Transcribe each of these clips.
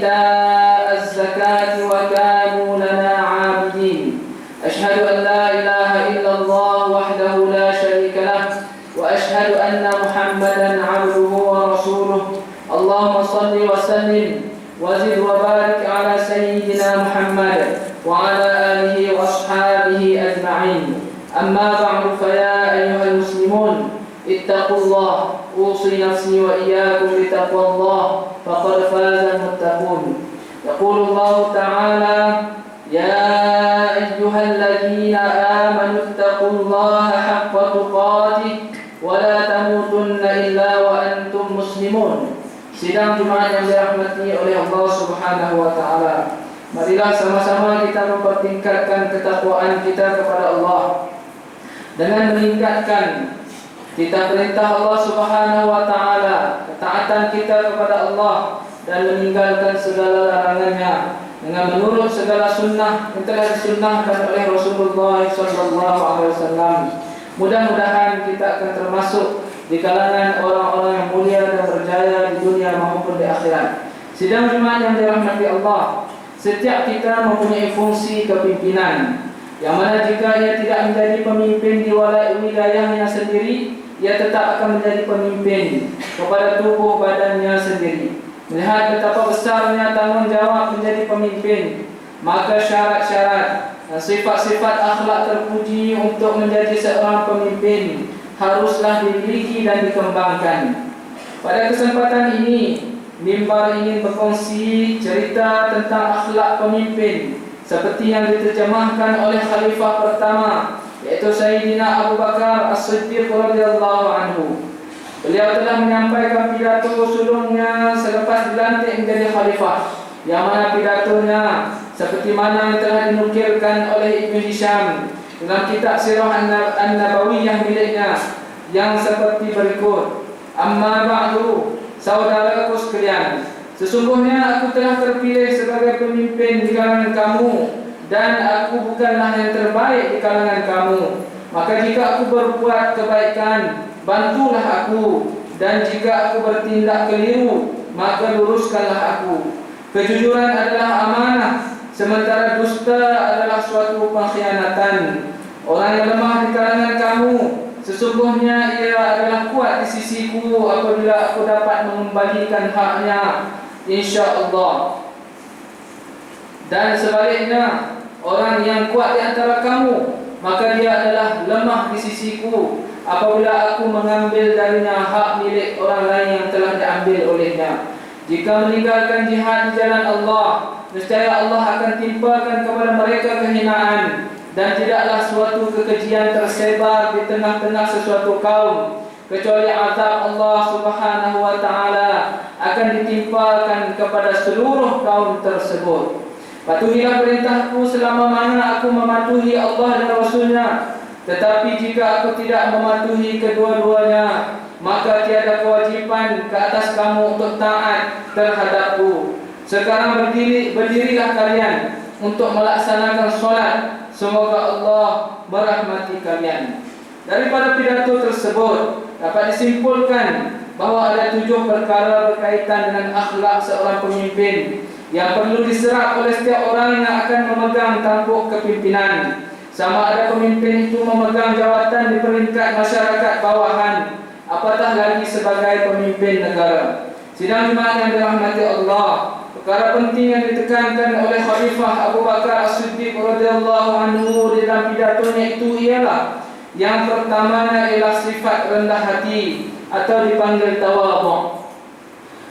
وإيتاء الزكاة وكانوا لنا عابدين. أشهد أن لا إله إلا الله وحده لا شريك له وأشهد أن محمدا عبده ورسوله. اللهم صل وسلم وزد وبارك على سيدنا محمد وعلى آله وأصحابه أجمعين. أما بعد فيا أيها المسلمون اتقوا الله. أوصي نفسي وإياكم بتقوى الله فقد فاز المتقون. يقول الله تعالى: يا أيها الذين آمنوا اتقوا الله حق تقاته ولا تموتن إلا وأنتم مسلمون. Sidang Jumat yang dirahmati oleh Allah Subhanahu wa taala. Marilah sama-sama kita mempertingkatkan ketakwaan kita kepada Allah dengan meningkatkan kita perintah Allah Subhanahu wa taala, ketaatan kita kepada Allah dan meninggalkan segala larangannya dengan menurut segala sunnah yang telah disunnahkan oleh Rasulullah SAW. Mudah-mudahan kita akan termasuk di kalangan orang-orang yang mulia dan berjaya di dunia maupun di akhirat. Sidang Jumat yang dirahmati Allah, setiap kita mempunyai fungsi kepimpinan, yang mana jika ia tidak menjadi pemimpin di wilayahnya sendiri, ia tetap akan menjadi pemimpin kepada tubuh badannya sendiri. Melihat betapa besarnya tanggungjawab menjadi pemimpin, maka syarat-syarat dan sifat-sifat akhlak terpuji untuk menjadi seorang pemimpin haruslah dimiliki dan dikembangkan. Pada kesempatan ini, mimbar ingin berkongsi cerita tentang akhlak pemimpin seperti yang diterjemahkan oleh Khalifah pertama, yaitu Sayyidina Abu Bakar As-Siddiq radhiyallahu anhu. Beliau telah menyampaikan pidato sebelumnya selepas dilantik menjadi khalifah, yang mana pidatonya seperti mana yang telah dinukilkan oleh Ibnu Hisham dalam kitab Sirah An-Nabawiyah miliknya, yang seperti berikut: Amma ba'du, saudaraku sekalian, sesungguhnya aku telah terpilih sebagai pemimpin di kalangan kamu, dan aku bukanlah yang terbaik di kalangan kamu. Maka jika aku berbuat kebaikan, bantulah aku, dan jika aku bertindak keliru, maka luruskanlah aku. Kejujuran adalah amanah, sementara dusta adalah suatu pengkhianatan. Orang yang lemah di kalangan kamu, sesungguhnya ia adalah kuat di sisiku apabila aku dapat mengembalikan haknya, insya-Allah. Dan sebaliknya, orang yang kuat di antara kamu, maka dia adalah lemah di sisiku apabila aku mengambil darinya hak milik orang lain yang telah diambil olehnya. Jika meninggalkan jihad di jalan Allah, nescaya Allah akan timpakan kepada mereka kehinaan, dan tidaklah suatu kekejian tersebar di tengah-tengah sesuatu kaum kecuali azab Allah Subhanahu wa taala akan ditimpakan kepada seluruh kaum tersebut. Patuhilah perintahku selama mana aku mematuhi Allah dan Rasulnya. Tetapi jika aku tidak mematuhi kedua-duanya, maka tiada kewajiban ke atas kamu untuk taat terhadapku. Sekarang berdirilah kalian untuk melaksanakan solat. Semoga Allah merahmati kalian. Daripada pidato tersebut dapat disimpulkan bahawa ada 7 perkara berkaitan dengan akhlak seorang pemimpin yang perlu diserap oleh setiap orang yang akan memegang tampuk kepimpinan. Sama ada pemimpin itu memegang jawatan di peringkat masyarakat bawahan, apatah lagi sebagai pemimpin negara. Sidang Jumat yang dirahmati Allah, perkara penting yang ditekankan oleh Khalifah Abu Bakar As-Siddiq radhiyallahu anhu dalam pidatonya itu ialah yang pertamanya ialah sifat rendah hati atau dipanggil tawadhu'.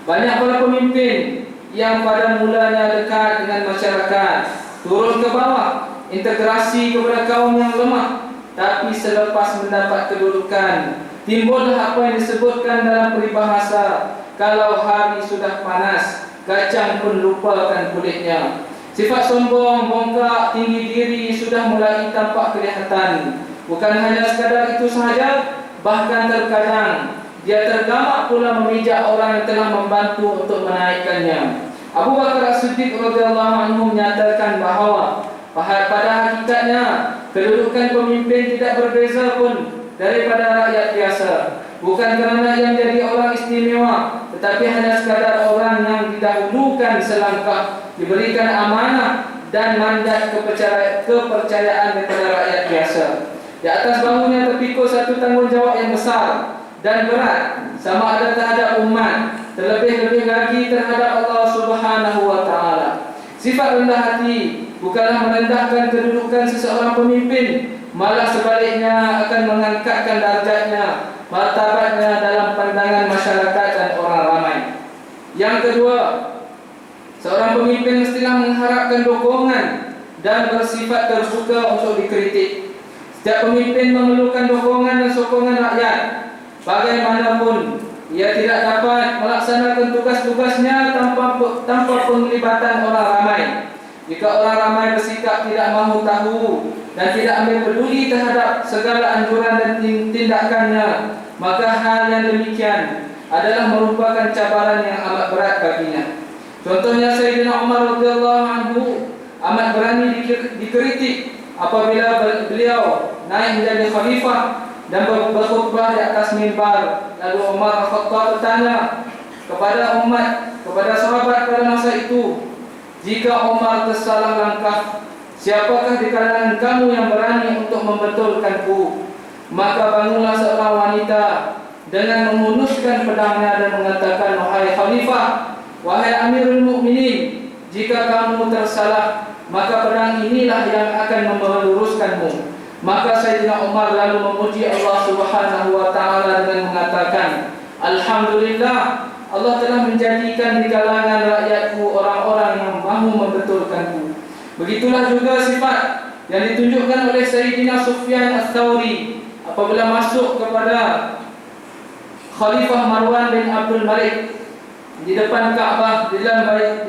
Banyak para pemimpin yang pada mulanya dekat dengan masyarakat, turun ke bawah, integrasi kepada kaum yang lemah, tapi selepas mendapat kedudukan, timbullah apa yang disebutkan dalam peribahasa, kalau hari sudah panas, kacang pun lupakan kulitnya. Sifat sombong, bongkak, tinggi diri sudah mulai tampak kelihatan. Bukan hanya sekadar itu sahaja, bahkan terkadang dia tergamak pula memijak orang yang telah membantu untuk menaikkannya. Abu Bakar As-Siddiq radhiyallahu anhu menyatakan bahawa pada hakikatnya kedudukan pemimpin tidak berbeza pun daripada rakyat biasa. Bukan kerana ia menjadi orang istimewa, tetapi hanya sekadar orang yang didahulukan selangkah, diberikan amanah dan mandat kepercayaan kepada rakyat biasa. Di atas bahunya terpikul satu tanggungjawab yang besar dan berat, sama ada terhadap umat, terlebih-lebih lagi terhadap Allah Subhanahu wa Ta'ala. Sifat rendah hati bukanlah merendahkan kedudukan seseorang pemimpin, malah sebaliknya akan mengangkatkan darjatnya, martabatnya dalam pandangan masyarakat dan orang ramai. Yang kedua, seorang pemimpin mestilah mengharapkan dukungan dan bersifat terbuka untuk dikritik. Setiap pemimpin memerlukan dukungan dan sokongan rakyat. Bagaimanapun, ia tidak dapat melaksanakan tugas-tugasnya tanpa penglibatan orang ramai. Jika orang ramai bersikap tidak mahu tahu dan tidak ambil peduli terhadap segala anjuran dan tindakannya, maka hal yang demikian adalah merupakan cabaran yang amat berat baginya. Contohnya Sayyidina Umar radhiyallahu anhu amat berani dikritik apabila beliau naik menjadi khalifah dan berkhutbah di atas mimbar. Lalu Umar Khattab bertanya kepada umat, kepada sahabat pada masa itu, jika Umar tersalah langkah, siapakah di kalangan kamu yang berani untuk membetulkanku? Maka bangunlah seorang wanita dengan menghunuskan pedangnya dan mengatakan, wahai khalifah, wahai Amirul Mukminin, jika kamu tersalah, maka pedang inilah yang akan meluruskanmu. Maka Sayyidina Umar lalu memuji Allah Subhanahu wa Ta'ala dengan mengatakan, alhamdulillah, Allah telah menjadikan di kalangan rakyatku orang-orang yang mahu membetulkanku. Begitulah juga sifat yang ditunjukkan oleh Sayyidina Sufyan Ats-Tsauri apabila masuk kepada Khalifah Marwan bin Abdul Malik di depan Ka'bah di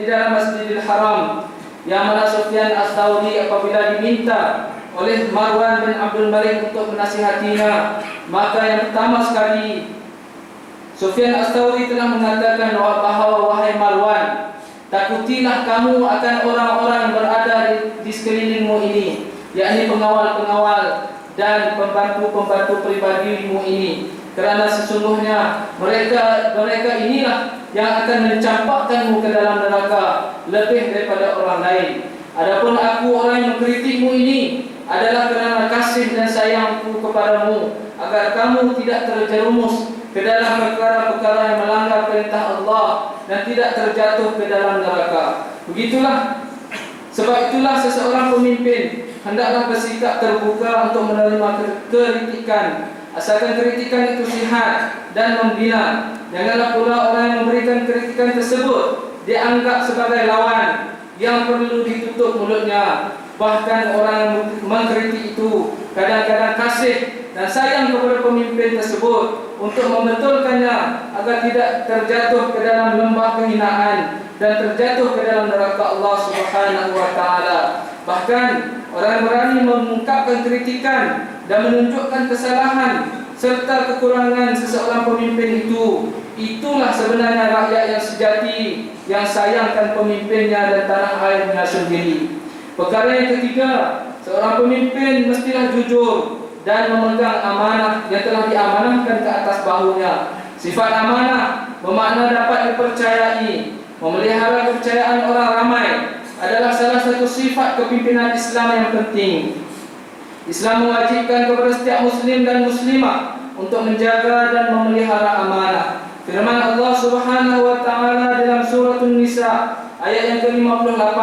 dalam Masjidil Haram, yang mana Sufyan Ats-Tsauri apabila diminta oleh Marwan bin Abdul Malik untuk menasihatinya, maka yang pertama sekali Sufyan Ats-Tsauri telah mengatakan bahawa, wahai Marwan, takutilah kamu akan orang-orang yang berada di sekelilingmu ini, yakni pengawal-pengawal dan pembantu-pembantu pribadimu ini, kerana sesungguhnya mereka inilah yang akan mencampakkanmu ke dalam neraka lebih daripada orang lain. Adapun aku, orang yang mengkritikmu ini, adalah kerana kasih dan sayangku kepadamu, agar kamu tidak terjerumus ke dalam perkara-perkara yang melanggar perintah Allah dan tidak terjatuh ke dalam neraka. Begitulah, sebab itulah seseorang pemimpin hendaklah bersikap terbuka untuk menerima kritikan, asalkan kritikan itu sihat dan membina. Janganlah pula orang yang memberikan kritikan tersebut dianggap sebagai lawan yang perlu ditutup mulutnya. Bahkan orang yang mengkritik itu kadang-kadang kasih dan sayang kepada pemimpin tersebut untuk membetulkannya agar tidak terjatuh ke dalam lembah kehinaan dan terjatuh ke dalam neraka Allah Subhanahu wa Ta'ala. Bahkan orang yang berani mengungkapkan kritikan dan menunjukkan kesalahan serta kekurangan seseorang pemimpin itu, itulah sebenarnya rakyat yang sejati, yang sayangkan pemimpinnya dan tanah airnya sendiri. Perkara yang ketiga, seorang pemimpin mestilah jujur dan memegang amanah yang telah diamanahkan ke atas bahunya. Sifat amanah bermakna dapat dipercayai, memelihara kepercayaan orang ramai adalah salah satu sifat kepimpinan Islam yang penting. Islam mewajibkan kepada setiap muslim dan muslimah untuk menjaga dan memelihara amanah. Firman Allah Subhanahu wa Ta'ala dalam surah An-Nisa ayat yang ke-58,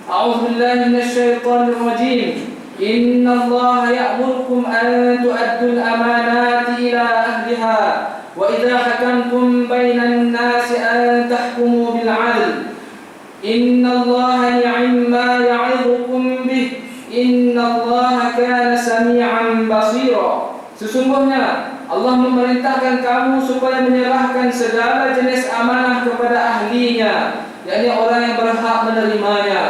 A'udzu billahi minasyaitonir rajim. Innallaha ya'murukum an tu'addul amanati ila ahliha wa idza hakamtum bainan nasi an tahkumu bil 'adl. Innallaha ni'ma ya'idukum bih. Innallaha kana sami'an basira. Sesungguhnya Allah memerintahkan kamu supaya menyerahkan segala jenis amanah kepada ahlinya, yakni orang yang berhak menerimanya.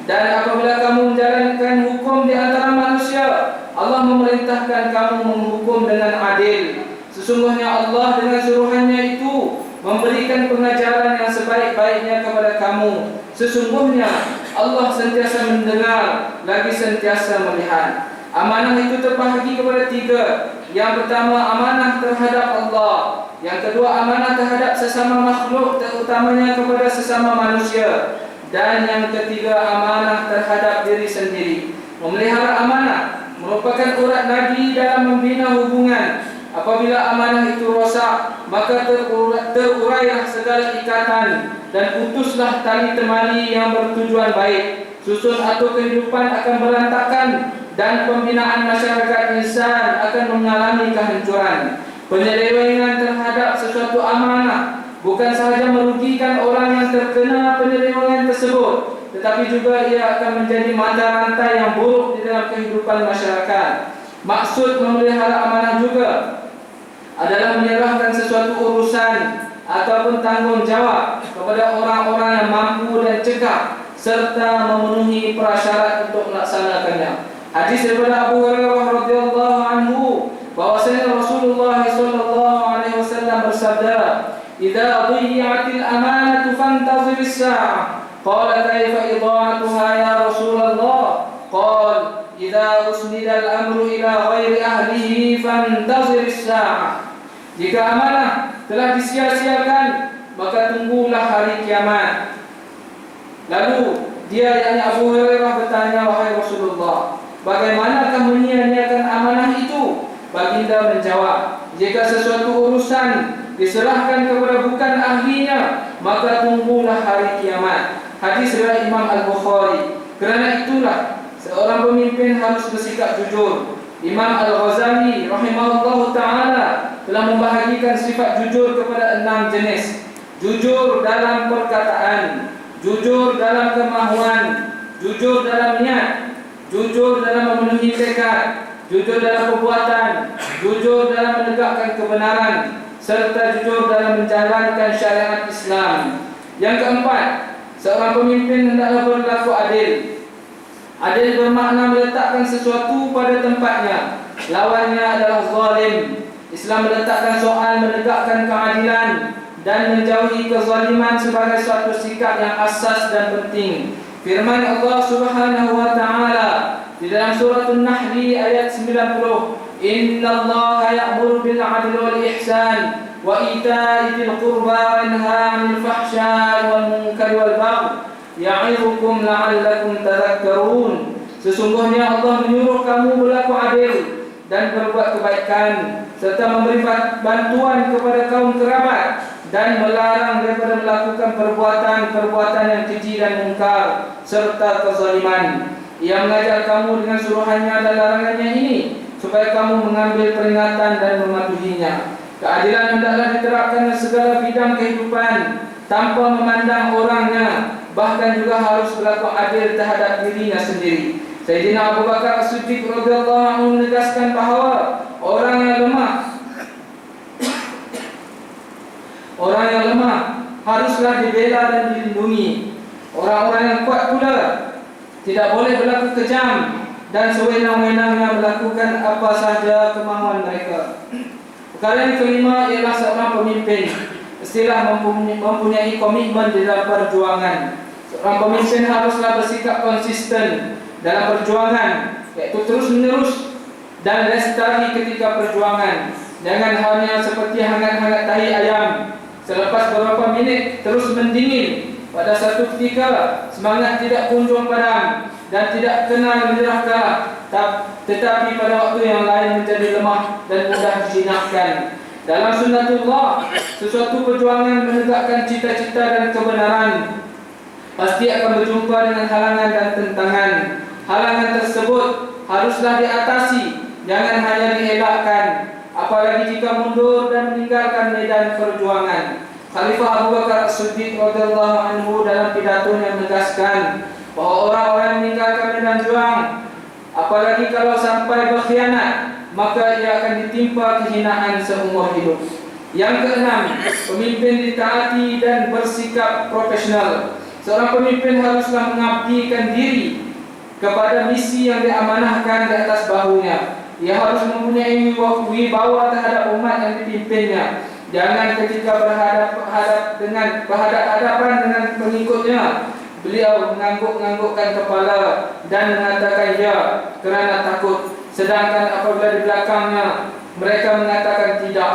Dan apabila kamu menjalankan hukum di antara manusia, Allah memerintahkan kamu menghukum dengan adil. Sesungguhnya Allah dengan suruhannya itu memberikan pengajaran yang sebaik-baiknya kepada kamu. Sesungguhnya Allah sentiasa mendengar, lagi sentiasa melihat. Amanah itu terbahagi kepada tiga. Yang pertama, amanah terhadap Allah. Yang kedua, amanah terhadap sesama makhluk terutamanya kepada sesama manusia. Dan yang ketiga, amanah terhadap diri sendiri. Memelihara amanah merupakan urat nadi dalam membina hubungan. Apabila amanah itu rosak, maka terurailah segala ikatan dan putuslah tali temali yang bertujuan baik. Susun atau kehidupan akan berantakan dan pembinaan masyarakat insan akan mengalami kehancuran. Penyelewengan terhadap sesuatu amanah bukan sahaja merugikan orang yang terkena penyelewengan tersebut, tetapi juga ia akan menjadi mata rantai yang buruk di dalam kehidupan masyarakat. Maksud memelihara amanah juga adalah menyerahkan sesuatu urusan ataupun tanggungjawab kepada orang-orang yang mampu dan cekap serta memenuhi prasyarat untuk melaksanakannya. Hadis daripada Abu Hurairah radhiyallahu anhu bahwasanya Rasulullah sallallahu alaihi wasallam bersabda, "Idza dhiyatil amanatu fantazir as-sa'ah." Qala kaifa idha'atuha ya Rasulullah? Qala idza usnida al-amru ila ghairi ahlihi fantazir as-sa'ah. Jika amanah telah disia-siakan, maka tunggulah hari kiamat. Lalu dia, yakni Abu Hurairah, bertanya, "Wahai Rasulullah, bagaimanakah menyia-nyiakan amanah itu?" Baginda menjawab, "Jika sesuatu urusan diserahkan kepada bukan ahlinya, maka tunggulah hari kiamat." Hadis riwayat Imam Al-Bukhari. Kerana itulah seorang pemimpin harus bersikap jujur. Imam Al-Ghazali rahimahullah ta'ala telah membahagikan sifat jujur kepada 6 jenis. Jujur dalam perkataan, jujur dalam kemahuan, jujur dalam niat, jujur dalam memenuhi tekad, jujur dalam perbuatan, jujur dalam menegakkan kebenaran, serta jujur dalam menjalankan syariat Islam. Yang keempat, seorang pemimpin hendaklah berlaku adil. Adil bermakna meletakkan sesuatu pada tempatnya. Lawannya adalah zalim. Islam meletakkan soal menegakkan keadilan dan menjauhi kezaliman sebagai suatu sikap yang asas dan penting. Firman Allah Subhanahu wa taala di dalam surah An-Nahl ayat 90, "Innallaha ya'muru bil 'adli wal ihsan wa ita'i dzil qurba wa yanha 'anil fahsya'i wal munkari wal baghi ya'idukum la'allakum tadhakkarun." Sesungguhnya Allah menyuruh kamu berlaku adil dan berbuat kebaikan serta memberi bantuan kepada kaum kerabat dan melarang daripada melakukan perbuatan-perbuatan yang keji dan mungkar serta kezaliman. Ia mengajar kamu dengan suruhannya dan larangannya ini supaya kamu mengambil peringatan dan mematuhinya. Keadilan hendaklah diterapkan dalam segala bidang kehidupan tanpa memandang orangnya, bahkan juga harus berlaku adil terhadap dirinya sendiri. Sayyidina Abu Bakar As-Siddiq radhiyallahu anhu menegaskan bahawa orang yang lemah haruslah dibela dan dilindungi. Orang-orang yang kuat pula tidak boleh berlaku kejam dan sewenang-wenangnya melakukan apa sahaja kemahuan mereka. Perkara yang kelima ialah seorang pemimpin mestilah mempunyai komitmen di dalam perjuangan. Seorang pemimpin haruslah bersikap konsisten dalam perjuangan, iaitu terus menerus dan lestari ketika perjuangan. Jangan hanya seperti hangat-hangat tahi ayam, selepas beberapa minit terus mendingin. Pada satu ketika semangat tidak kunjung padam dan tidak kenal menyerah, tetapi pada waktu yang lain menjadi lemah dan mudah dijinakkan. Dalam sunnatullah, sesuatu perjuangan menegakkan cita-cita dan kebenaran pasti akan berjumpa dengan halangan dan tentangan. Halangan tersebut haruslah diatasi, jangan hanya dielakkan, apalagi jika mundur dan meninggalkan medan perjuangan. Khalifah Abu Bakar As-Siddiq radhiyallahu anhu dalam pidatonya menegaskan bahawa orang-orang yang meninggalkan medan juang, apalagi kalau sampai berkhianat, maka ia akan ditimpa kehinaan seumur hidup. Yang keenam, pemimpin ditaati dan bersikap profesional. Seorang pemimpin haruslah mengabdikan diri kepada misi yang diamanahkan di atas bahunya. Ia harus mempunyai wibawa terhadap umat yang dipimpinnya. Jangan ketika berhadapan dengan pengikutnya, beliau mengangguk-anggukkan kepala dan mengatakan ya kerana takut, sedangkan apabila di belakangnya mereka mengatakan tidak.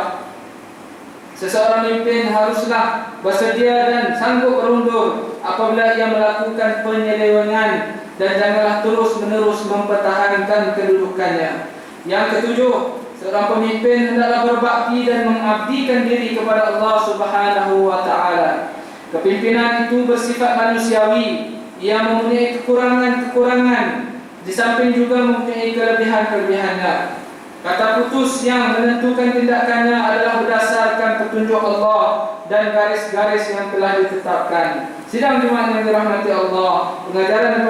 Seseorang pemimpin haruslah bersedia dan sanggup berundur apabila ia melakukan penyelewengan, dan janganlah terus-menerus mempertahankan kedudukannya. Yang ketujuh, seorang pemimpin hendaklah berbakti dan mengabdikan diri kepada Allah Subhanahu wa taala. Kepimpinan itu bersifat manusiawi. Ia mempunyai kekurangan-kekurangan, di samping juga mempunyai kelebihan-kelebihannya. Kata putus yang menentukan tindakannya adalah berdasarkan petunjuk Allah dan garis-garis yang telah ditetapkan. Sidang Jumat yang dirahmati Allah, pengajaran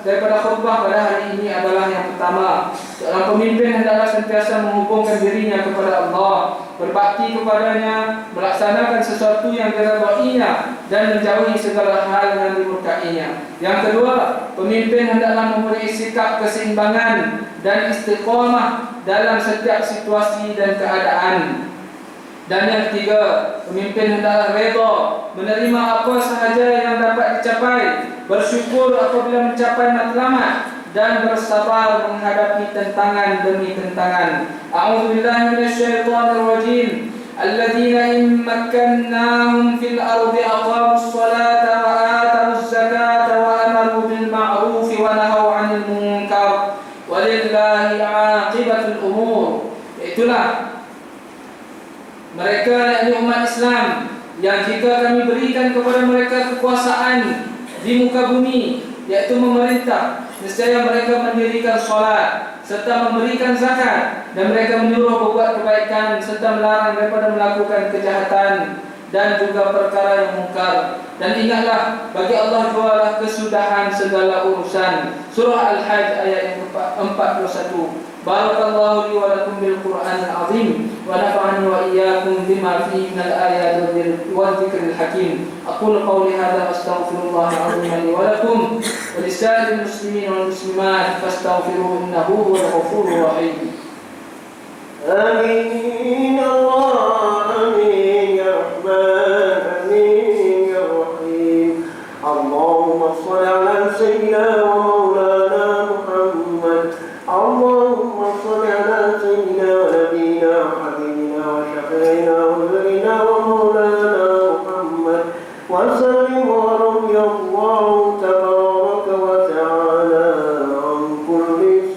daripada khutbah pada hari ini adalah yang pertama, seorang pemimpin hendaklah sentiasa menghubungkan dirinya kepada Allah, berbakti kepadanya, melaksanakan sesuatu yang diridainya dan menjauhi segala hal yang dimurkainya. Yang kedua, pemimpin hendaklah mempunyai sikap keseimbangan dan istiqamah dalam setiap situasi dan keadaan. Dan yang ketiga, pemimpin hendaklah redha menerima apa sahaja yang dapat dicapai, bersyukur apabila mencapai matlamat, dan bersabar menghadapi tantangan demi tantangan. A'udzubillahi minasyaitonir rajim. Alladzina in makkannahum fil ardi aqamus salata wa atawuz zakata wa amaru bil ma'ruf wa nahaw 'anil munkar. Walillahi 'aqibatul umur. Itulah mereka, yakni umat Islam, yang jika kami berikan kepada mereka kekuasaan di muka bumi, yaitu memerintah, nescaya mereka mendirikan solat serta memberikan zakat, dan mereka menyuruh berbuat kebaikan serta melarang daripada melakukan kejahatan dan juga perkara yang mungkar. Dan ingatlah, bagi Allah jualah kesudahan segala urusan. Surah Al-Hajj ayat yang 41. Barakallahu li wa lakum bil Qur'anil azim wa nafa'ani wa iyyakum bima fihi minal ayati wal dzikril hakim. Aqulu qawli hadza astaghfirullahal azim li wa lakum wa lisa'iril muslimin wal muslimat fastaghfiruhu innahu huwal ghafurur rahim. Amin Allah, amin ya Rahman, amin ya Rahim. Allahumma shalli ala sayyidina wa maulana Muhammad. Allahumma shalli ala sayyidina wa nabiyina wa habibina wa syafi'ina wa nurina wa maulana Muhammad. Wa sallim wa radiyallahu tabaraka wa ta'ala an kulli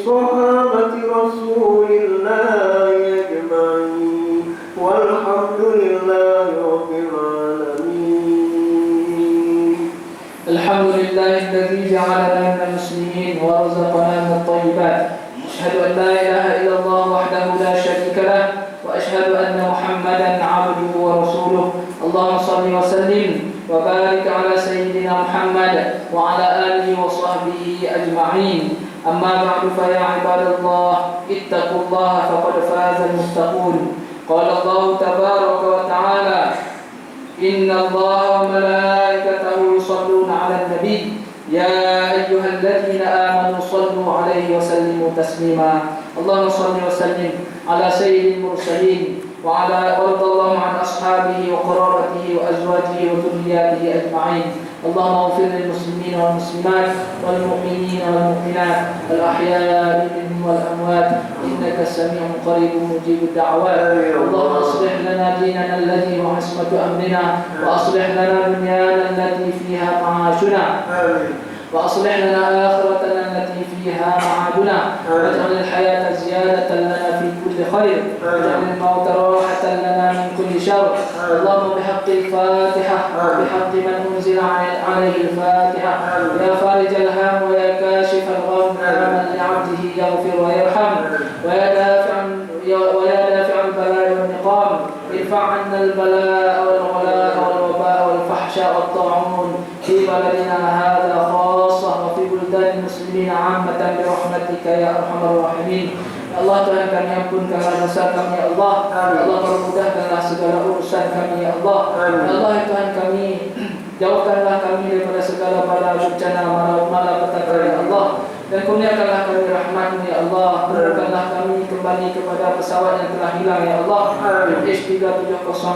sahabati rasulillahi ajma'in. Walhamdulillahi rabbil alamin. Alhamdulillahilladzi ja'alana minal muslimin wa razaqana minat thayyibat. Asyhadu an la ilaha illallah wahdahu la syarika lah wa asyhadu anna Muhammadan 'abduhu wa rasuluh. Allahumma shalli wa sallim wa barik ala sayyidina Muhammad wa ala alihi wa sahbihi ajma'in. Amma ba'du, fa ya ibadallah ittaqullaha faqad faza al-muttaqun. Qala Allah tabaraka wa ta'ala, inna Allaha wa malaikatahu yusalluna 'alan nabiy ya ayyuhalladzina amanu sallu 'alaihi wa sallimu taslima. Allahumma shalli wa sallim ala sayyidil mursalin wa ala radallahu an ashabihi wa qarabatihi wa azwajihi wa dhurriyyatihi ajma'in. Allahumma ighfir lil muslimin wal muslimat wal mu'minin wal mu'minat al ahya'i minhum wal amwat innaka sami'un qaribun mujibud da'wat. Allahumma aslih lana dinana alladhi huwa 'ismatu amrina wa aslih lana dunyana allati fiha ma'ashuna wa aslih lana akhiratana allati fiha ma'aduna waj'al al-hayata ziyadatan lana fi kulli khair waj'al al-mauta rahatan lana min kulli shar. Allahumma bihaqqi al-Fatiha bihaqqi man unzila عليه الفاتحة يا فارج الهم ويا كاشف الغم يا من لعبده يغفر ويرحم ويا دافع البلاء والنقام ارفع عنا البلاء والغلاء والوباء والفحشاء والطاعون في بلدنا هذا خاصة وفي بلدان المسلمين عامة برحمتك يا أرحم الراحمين. Ya Allah, Tuhan kami, ampunkanlah dosa kami ya Allah. Ya Allah, permudahkanlah segala urusan kami ya Allah. Ya Allah, Tuhan kami, jauhkanlah kami daripada segala bala bencana malapetaka ya Allah. dan kurniakanlah kami rahmat-Mu ya Allah. Temukanlah kami kembali kepada pesawat yang telah hilang ya Allah, H370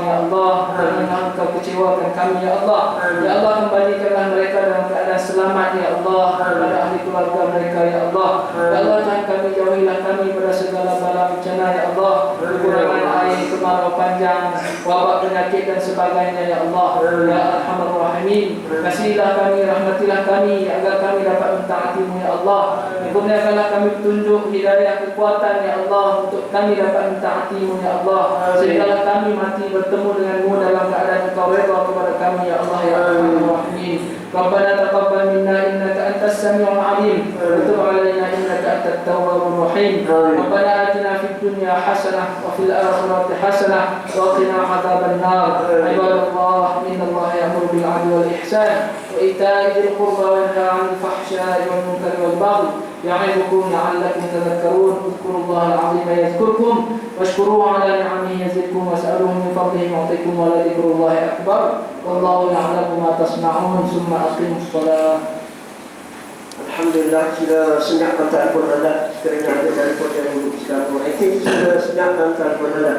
ya Allah. Janganlah Engkau kecewakan kami ya Allah. Ya Allah, kembalikanlah mereka dalam keadaan selamat ya Allah, kepada ahli keluarga mereka ya Allah. Ya Allah, Tuhan kami, jauhilah kami pada segala bala bencana ya Allah, kekurangan air, kemarau panjang, wabak penyakit dan sebagainya ya Allah. Ya Arhamar Rahimin, kasihilah kami, rahmatilah kami agar kami dapat mentaati-Mu ya Allah. Kurniakanlah kami petunjuk, hidayah, kekuatan ya Allah untuk kami dapat mentaati-Mu ya Allah, sehinggalah kami mati bertemu dengan-Mu dalam keadaan Engkau redha kepada kami ya Allah ya Arhamar Rahimin. Rabbana taqabbal minna innaka antas samiul alim wa tub alaina innaka antat tawwabur rahim. Rabbana atina fid dunya hasanah wa fil akhirati hasanah wa qina adzaban nar. Ibadallah, innallaha ya'muru bil 'adli wal ihsan wa ita'i dzil qurba wa yanha 'anil fahsya'i wal munkari wal baghi ya'idukum la'allakum tadhakkarun. Udhkurullaha al-'azima yadhkurkum washkuruhu 'ala ni'amihi yazidkum was'aluhu min fadlihi yu'tikum wa la dzikrullahi akbar. Wallahu ya'lamu ma tasna'un. Summa aqimus shalah. Alhamdulillah, sudah senyap telefon anda kerana ada telefon yang berbicara. I think sudah senyap telefon anda.